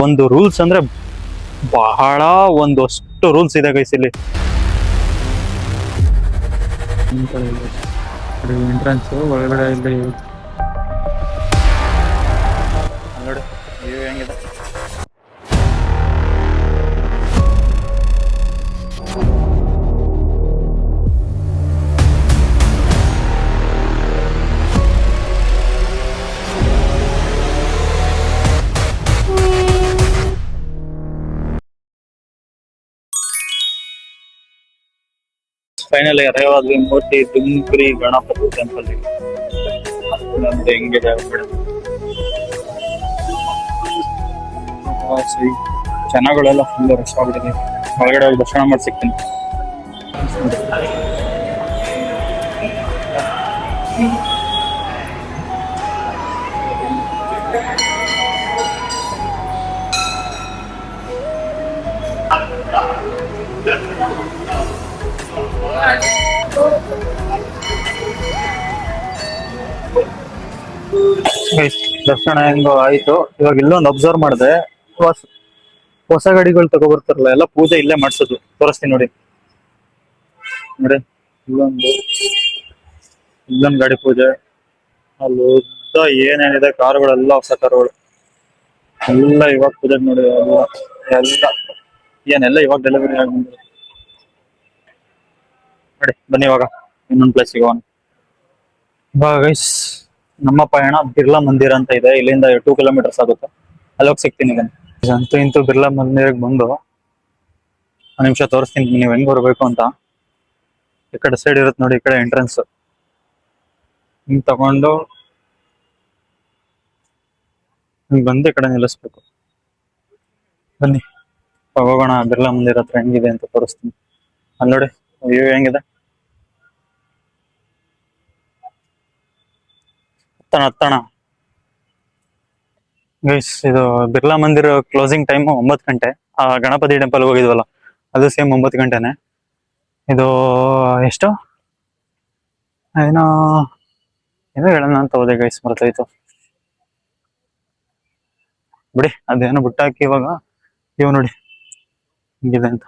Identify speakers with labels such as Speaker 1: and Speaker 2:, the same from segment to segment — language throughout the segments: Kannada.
Speaker 1: ಒಂದು ರೂಲ್ಸ್ ಅಂದ್ರೆ ಬಹಳ ಒಂದಷ್ಟು ರೂಲ್ಸ್ ಇದೆ ಗೈಸ್ ಇಲ್ಲಿ.
Speaker 2: ಎಂಟ್ರೆನ್ಸ್ ಒಳಗಡೆ ಇಲ್ಲಿ
Speaker 1: ನೋಡಿ ವ್ಯೂ ಹೆಂಗಿದೆ. ಫೈನಲಿ ಅರೇವಾದ್ವಿ ಮೂರ್ತಿ ದುಂಗ್ರಿ ಗಣಪತಿ ಟೆಂಪಲ್ ನಮ್ದು ಹೆಂಗಿದೆ ಜನಗಳೆಲ್ಲ ಫುಲ್ ರಶ್ ಆಗ್ಬಿಟ್ಟಿದೆ. ಒಳಗಡೆ ಹೋಗಿ ದರ್ಶನ ಮಾಡಿ ಸಿಗ್ತೀನಿ. ದರ್ಶನ ಹೆಂಗೋ ಆಯ್ತು. ಇವಾಗ ಇಲ್ಲೊಂದು ಅಬ್ಸರ್ವ್ ಮಾಡಿದೆ, ಹೊಸ ಗಾಡಿಗಳು ತಗೊಬರ್ತಾರಲ್ಲ ಎಲ್ಲ ಪೂಜೆ ಇಲ್ಲೇ ಮಾಡ್ಸೋದು. ತೋರಿಸ್ತೀನಿ ನೋಡಿ. ನೋಡಿ ಇಲ್ಲೊಂದು ಗಾಡಿ ಪೂಜೆ, ಅಲ್ಲಿ ಉದ್ದ ಏನೇನಿದೆ ಕಾರುಗಳೆಲ್ಲ ಹೊಸ ಕಾರುಗಳು ಎಲ್ಲ ಇವಾಗ ಪೂಜೆ ನೋಡಿ. ಎಲ್ಲ ಏನೆಲ್ಲ ಇವಾಗ ಡೆಲಿವರಿ ಆಗಿ ನೋಡಿ. ಬನ್ನಿ ಇವಾಗ ಇನ್ನೊಂದು ಪ್ಲೇಸ್ ಹೋಗೋಣ. ಇವಾಗ ಗೈಸ್ ನಮ್ಮ ಪಯಣ ಬಿರ್ಲಾ ಮಂದಿರ ಅಂತ ಇದೆ. ಇಲ್ಲಿಂದ 2 ಕಿಲೋಮೀಟರ್ಸ್ ಆಗುತ್ತೆ. ಅಲ್ಲೋಗಿ ಸಿಗ್ತೀನಿ. ಅಂತೂ ಇಂತೂ ಬಿರ್ಲಾ ಮಂದಿರಕ್ಕೆ ಬಂದು ಒಂದು ನಿಮಿಷ ತೋರಿಸ್ತೀನಿ ನೀವು ಹೆಂಗ್ ಬರ್ಬೇಕು ಅಂತ. ಈ ಕಡೆ ಸೈಡ್ ಇರುತ್ತೆ ನೋಡಿ, ಈ ಕಡೆ ಎಂಟ್ರೆನ್ಸ್. ಹಿಂಗ್ ತಗೊಂಡು ಹಿಂಗ್ ಬಂದು ಈ ಕಡೆ ನಿಲ್ಲಿಸ್ಬೇಕು. ಬನ್ನಿ ಹೋಗೋಣ ಬಿರ್ಲಾ ಮಂದಿರ ಹತ್ರ ಹೆಂಗಿದೆ ಅಂತ ತೋರಿಸ್ತೀನಿ. ಅಲ್ಲಿ ನೋಡಿ ವ್ಯೂ ಹೆಂಗಿದೆ. ಹತ್ತಣ ಗೈಸ್, ಇದು ಬಿರ್ಲಾ ಮಂದಿರ ಕ್ಲೋಸಿಂಗ್ ಟೈಮ್ 9 ಗಂಟೆ. ಆ ಗಣಪತಿ ಟೆಂಪಲ್ ಹೋಗಿದ್ವಲ್ಲ ಅದು ಸೇಮ್ 9 ಗಂಟೆನೆ. ಇದು ಎಷ್ಟು ಏನೋ ಹೇಳೋಣ ಅಂತ ಹೋದೆ ಗೈಸ್, ಮರ್ತೋಯ್ತು ಬಿಡಿ. ಅದೇನೋ ಬಿಟ್ಟಾಕಿ. ಇವಾಗ ಇವ್ ನೋಡಿ ಹಿಂಗಿದೆ ಅಂತ.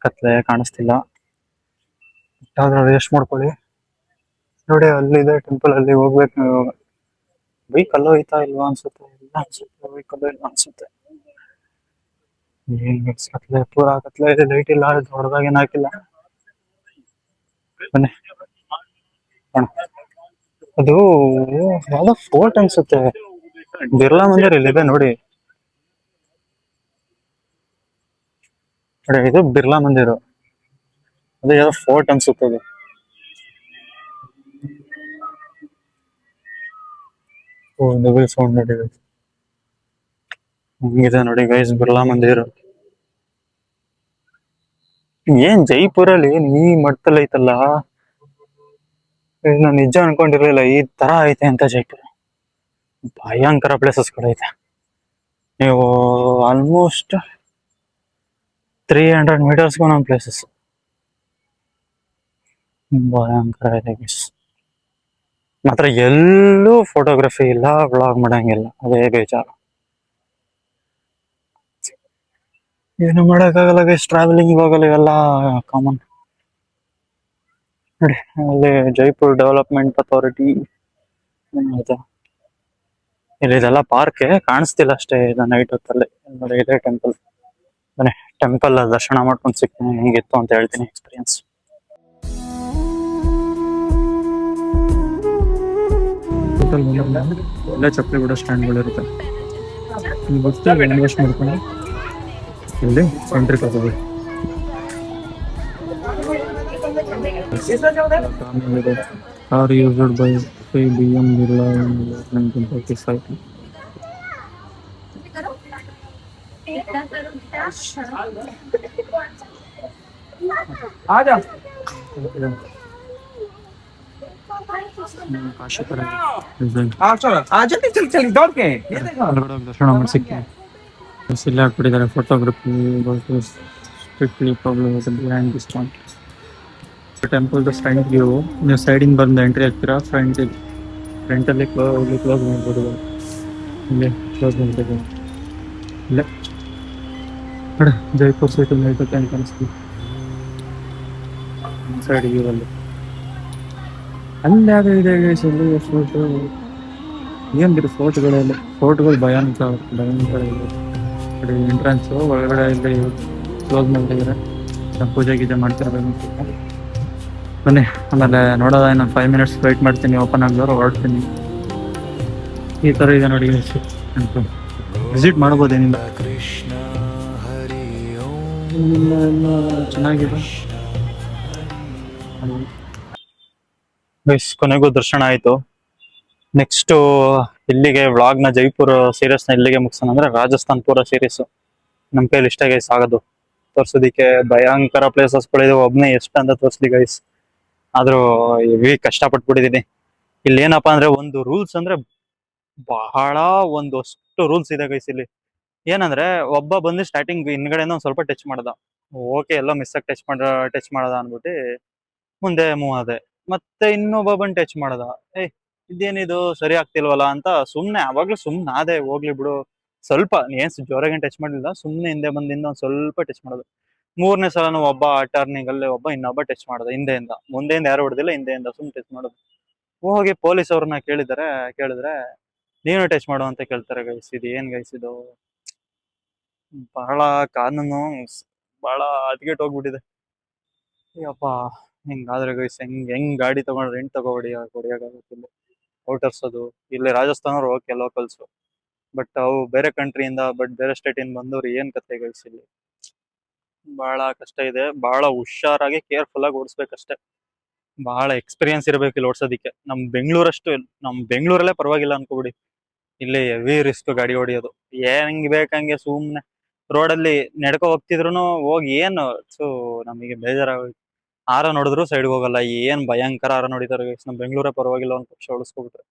Speaker 1: ಕತ್ಲೆ ಕಾಣಿಸ್ತಿಲ್ಲ, ರೆಸ್ಟ್ ಮಾಡ್ಕೊಳ್ಳಿ. ನೋಡಿ ಅಲ್ಲಿದೆ ಟೆಂಪಲ್, ಅಲ್ಲಿ ಹೋಗ್ಬೇಕು ನಾವು ಇವಾಗ. ಬೈಕ್ ಅಲ್ಲೋ ಐತಾ ಇಲ್ವಾ ಅನ್ಸುತ್ತೆ. ಇಲ್ಲ ಅನ್ಸುತ್ತೆ, ಬೈಕ್ ಅಲ್ಲೋ ಇಲ್ಲ ಅನ್ಸುತ್ತೆ. ಏನ್ ಕತ್ಲೆ, ಪೂರಾ ಕತ್ಲೆ ಇದೆ. ಲೈಟ್ ಇಲ್ಲ, ದೊಡ್ಡದಾಗಿ ಏನ್ ಹಾಕಿಲ್ಲ. ಬನ್ನಿ ಅದು ಯಾವ್ದೋ ಫೋರ್ಟ್ ಅನ್ಸುತ್ತೆ. ಬಿರ್ಲಾ ಮಂದಿರ ಇಲ್ಲಿದೆ ನೋಡಿ. ಇದು ಬಿರ್ಲಾ ಮಂದಿರ, ಅದು ಯಾವ್ದೋ ಫೋರ್ಟ್ ಅನ್ಸುತ್ತೆ. ಅದು ಡಬಲ್ ಸೌಂಡ್ ನೋಡಿ. ಹಂಗಿದೆ ನೋಡಿ ಗೈಸ್ ಬಿರ್ಲಾ ಮಂದಿರ. ಏನ್ ಜೈಪುರಲ್ಲಿ ಈ ಮಟ್ಟದಲ್ಲಿ ಐತಲ್ಲ, ನಾನು ನಿಜ ಅನ್ಕೊಂಡಿರ್ಲಿಲ್ಲ ಈ ತರ ಐತೆ ಅಂತ. ಜೈಪುರ ಭಯಂಕರ ಪ್ಲೇಸಸ್ಗಳು ಐತೆ. ನೀವು ಆಲ್ಮೋಸ್ಟ್ 300 ಮೀಟರ್ಸ್ಗೂ ನಮ್ಮ ಪ್ಲೇಸಸ್ ಭಯಂಕರ ಇದೆ ಗೈಸ್. ಮಾತ್ರ ಎಲ್ಲೂ ಫೋಟೋಗ್ರಫಿ ಇಲ್ಲ, ವ್ಲಾಗ್ ಮಾಡಂಗಿಲ್ಲ, ಅದೇ ಬೇಜಾರು. ಏನು ಮಾಡಕ್ಕಾಗಲ್ಲ ಗೈಸ್, ಟ್ರಾವೆಲಿಂಗ್ ಇವಾಗಲ್ಲ ಇವೆಲ್ಲ ಕಾಮನ್. ನೋಡಿ ಅಲ್ಲಿ ಜೈಪುರ್ ಡೆವಲಪ್ಮೆಂಟ್ ಅಥಾರಿಟಿ ಆಯ್ತಾ. ಇಲ್ಲಿ ಇದೆಲ್ಲ ಪಾರ್ಕ್ ಕಾಣಿಸ್ತಿಲ್ಲ ಅಷ್ಟೇ. ಇದು ನೈಟ್ ಹೊತ್ತಲ್ಲಿ ನೋಡಿ ಇದೆ ಟೆಂಪಲ್. ಬನ್ನಿ ಟೆಂಪಲ್ ದರ್ಶನ ಮಾಡ್ಕೊಂಡು ಸಿಗ್ತೀನಿ, ಹೆಂಗಿತ್ತು ಅಂತ ಹೇಳ್ತೀನಿ ಎಕ್ಸ್ಪೀರಿಯನ್ಸ್. ಎಲ್ಲ ಚಪ್ಪಲಿ ಬಿಡೋ ಸ್ಟ್ಯಾಂಡ್ಗಳು ಇರುತ್ತೆ. ಗೊತ್ತು ಇನ್ವೆಸ್ಟ್ ಮಾಡ್ಕೊಂಡು ಇಲ್ಲಿ ಎಂಟ್ರಿ ತಗೋಬೇಕು. Car used by BM Birla in 1935. आजा चल दौड़ के दर्शन ಮಾಡಿ ಸಿಕ್ಕಿದೆ. ಇಲ್ಲಿ ಹಾಕ್ಬಿಟ್ಟಿದ್ದಾರೆ photography strictly problem behind this point. Temple front view. ನೀವು ಸೈಡಿಂದ ಬಂದು ಎಂಟ್ರಿ ಆಗ್ತೀರಾ, ಫ್ರಂಟಲ್ಲಿ ಕ್ಲೋಸ್ ಮಾಡ್ಬೋದು. ಇಲ್ಲಿ ಕ್ಲೋಸ್ ಮಾಡ್ಬೋದು.
Speaker 2: ಇಲ್ಲ ಕಡೆ ಜೈಪುರ್ ಸೈಟ್ ಐತೆ ಅಂತ ಅನಿಸ್ತು ಸೈಡ್ ವ್ಯೂವಲ್ಲಿ ಅಲ್ಲಿ ಯಾವುದೋ ಇದೆ ಗೈಸ್ ಅಲ್ಲಿ ಫೋಟೋ ಏನ್ ಬಿಡು ಫೋಟೋಗಳೆಲ್ಲ ಫೋಟೋಗಳು ಭಯಂಕರ ಇದೆ ಕಡೆ ಎಂಟ್ರೆನ್ಸ್ ಒಳಗಡೆ ಇಲ್ಲಿ ಕ್ಲೋಸ್ ಮಾಡಿದ್ದಾರೆ ಪೂಜೆ ಗೀಜೆ ಮಾಡ್ತಿರ್ಬೇಕು ಬನ್ನಿ ಆಮೇಲೆ ನೋಡೋದ ಇನ್ನೊಂದು 5 ಮಿನಿಟ್ಸ್ ವೆಯ್ಟ್ ಮಾಡ್ತೀನಿ ಓಪನ್ ಆಗಿದವರು ಹೊರಡ್ತೀನಿ ಈ ಥರ ಇದೆ ನೋಡಿ ಅಂತ ವಿಸಿಟ್ ಮಾಡ್ಬೋದೇನಿಲ್ಲ ಎಲ್ಲ ಚೆನ್ನಾಗಿದೆ
Speaker 1: ಗೈಸ್ ಕೊನೆಗೂ ದರ್ಶನ ಆಯ್ತು. ನೆಕ್ಸ್ಟ್ ಇಲ್ಲಿಗೆ ವ್ಲಾಗ್ನ ಜೈಪುರ್ ಸೀರೀಸ್ನ ಇಲ್ಲಿಗೆ ಮುಗಿಸೋಣ. ಅಂದ್ರೆ ರಾಜಸ್ಥಾನ್ ಪೂರ ಸೀರೀಸ್ ನಮ್ಮ ಕೈಲಿ ಇಷ್ಟ ಗೈಸ್ ಆಗೋದು ತೋರ್ಸೋದಿಕ್ಕೆ. ಭಯಂಕರ ಪ್ಲೇಸಸ್ಗಳಿದೆ, ಒಬ್ನೇ ಎಷ್ಟಂತ ತೋರಿಸ್ಲಿ ಗೈಸ್. ಆದ್ರೂ ಹೆವಿ ಕಷ್ಟಪಟ್ಬಿಟ್ಟಿದೀನಿ. ಇಲ್ಲಿ ಏನಪ್ಪಾ ಅಂದ್ರೆ ಒಂದು ರೂಲ್ಸ್ ಅಂದ್ರೆ ಬಹಳ ಒಂದಷ್ಟು ರೂಲ್ಸ್ ಇದೆ ಗೈಸ್ ಇಲ್ಲಿ. ಏನಂದ್ರೆ ಒಬ್ಬ ಬಂದು ಸ್ಟಾರ್ಟಿಂಗ್ ಹಿಂದ್ಗಡೆಯಿಂದ ಒಂದ್ ಸ್ವಲ್ಪ ಟಚ್ ಮಾಡ್ದ, ಓಕೆ ಎಲ್ಲ ಮಿಸ್ ಆಗಿ ಟಚ್ ಮಾಡದ ಅನ್ಬಿಟ್ಟು ಮುಂದೆ ಮೂವ್ ಆದೆ. ಮತ್ತೆ ಇನ್ನೊಬ್ಬ ಬಂದು ಟಚ್ ಮಾಡದ, ಇದೇನಿದು ಸರಿ ಆಗ್ತಿಲ್ವಲ್ಲ ಅಂತ ಸುಮ್ನೆ ಅವಾಗ್ಲೂ ಸುಮ್ನೆ ಅದೇ ಹೋಗ್ಲಿ ಬಿಡು, ಸ್ವಲ್ಪ ಏನ್ ಜೋರಾಗಿ ಟಚ್ ಮಾಡಲಿಲ್ಲ, ಸುಮ್ನೆ ಹಿಂದೆ ಬಂದಿಂದ ಒಂದ್ ಸ್ವಲ್ಪ ಟಚ್ ಮಾಡೋದು. 3ನೇ ಸಲನು ಒಬ್ಬ ಟರ್ನಿಂಗ್ ಅಲ್ಲಿ ಒಬ್ಬ ಇನ್ನೊಬ್ಬ ಟಚ್ ಮಾಡ್ದ ಹಿಂದೆಯಿಂದ. ಮುಂದೆಯಿಂದ ಯಾರು ಹೊಡೆದಿಲ್ಲ, ಹಿಂದೆಯಿಂದ ಸುಮ್ನೆ ಟಚ್ ಮಾಡೋದು. ಹೋಗಿ ಪೊಲೀಸ್ ಅವ್ರನ್ನ ಕೇಳಿದ್ರೆ ನೀನು ಟಚ್ ಮಾಡು ಅಂತ ಕೇಳ್ತಾರೆ ಗೈಸ್. ಇದು ಏನ್ ಗೈಸ್ ಇದು, ಬಹಳ ಕಾನೂನು ಬಹಳ ಹದಗೆಟ್ ಹೋಗ್ಬಿಟ್ಟಿದೆ. ಅಯ್ಯಪ್ಪ ಹಿಂಗಾದ್ರೆ ಗೈಸ್ ಹೆಂಗ್ ಗಾಡಿ ತಗೊಂಡ್ರೆ ರೆಂಟ್ ಹೊಡಿಯೋಕ್ಕಾಗುತ್ತಿಲ್ಲ. ಔಟರ್ಸ್ ಅದು ಇಲ್ಲಿ ರಾಜಸ್ಥಾನವ್ರು ಓಕೆ ಲೋಕಲ್ಸ್, ಬಟ್ ಅವು ಬೇರೆ ಕಂಟ್ರಿಯಿಂದ ಬೇರೆ ಸ್ಟೇಟ್ ಇಂದ ಬಂದವ್ರು ಏನ್ ಕತೆ ಗೈಸ್ ಇಲ್ಲಿ. ಬಹಳ ಕಷ್ಟ ಇದೆ, ಬಹಳ ಹುಷಾರಾಗಿ ಕೇರ್ಫುಲ್ ಆಗಿ ಓಡಿಸ್ಬೇಕಷ್ಟೇ. ಬಹಳ ಎಕ್ಸ್ಪೀರಿಯನ್ಸ್ ಇರ್ಬೇಕು ಇಲ್ಲಿ ಓಡಿಸೋದಿಕ್ಕೆ. ನಮ್ ಬೆಂಗಳೂರಲ್ಲೇ ಪರವಾಗಿಲ್ಲ ಅನ್ಕೋಬಿಡಿ, ಇಲ್ಲಿ ಹೆವಿ ರಿಸ್ಕ್ ಗಾಡಿ ಹೊಡಿಯೋದು. ಹೆಂಗ್ ಬೇಕಂಗೆ ಸುಮ್ನೆ ರೋಡಲ್ಲಿ ನಡ್ಕೊ ಹೋಗ್ತಿದ್ರು ಹೋಗಿ ಏನು ನಮಗೆ ಬೇಜಾರಾಗೋಯ್ತು. ಆರ ನೋಡಿದ್ರು ಸೈಡ್ ಹೋಗಲ್ಲ, ಏನ್ ಭಯಂಕರ ಆರ ನೋಡಿದಾರೆ ಗೈಸ್. ನಮ್ ಬೆಂಗಳೂರೇ ಪರವಾಗಿಲ್ಲ ಒಂದ್ ಪಕ್ಷ ಉಳಿಸ್ಕೊಬಿಟ್ರೆ.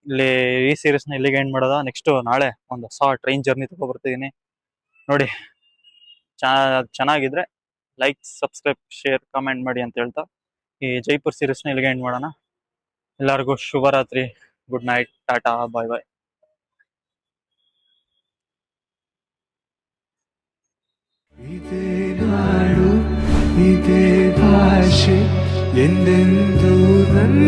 Speaker 1: ಇಲ್ಲಿ ಈ ಸೀರೀಸ್ ನ ಇಲ್ಲಿಗೆ ಎಂಡ್ ಮಾಡೋದ. ನೆಕ್ಸ್ಟ್ ನಾಳೆ ಒಂದು ಹೊಸ ಟ್ರೈನ್ ಜರ್ನಿ ತಗೋ ಬರ್ತಿದೀನಿ ನೋಡಿ. ಚೆನ್ನಾಗಿದ್ರೆ ಲೈಕ್, ಸಬ್ಸ್ಕ್ರೈಬ್, ಶೇರ್, ಕಾಮೆಂಟ್ ಮಾಡಿ ಅಂತ ಹೇಳ್ತಾ ಈ ಜೈಪುರ್ ಸೀರೀಸ್ ನ ಇಲ್ಲಿಗೆ ಎಂಡ್ ಮಾಡೋಣ. ಎಲ್ಲರಿಗೂ ಶುಭರಾತ್ರಿ, ಗುಡ್ ನೈಟ್, ಟಾಟಾ, ಬಾಯ್ ಬಾಯ್.
Speaker 3: ಇದೇ ನಾಡು ಇದೇ ಭಾಷೆ ಎಂದೆಂದೂ ನನ್ನ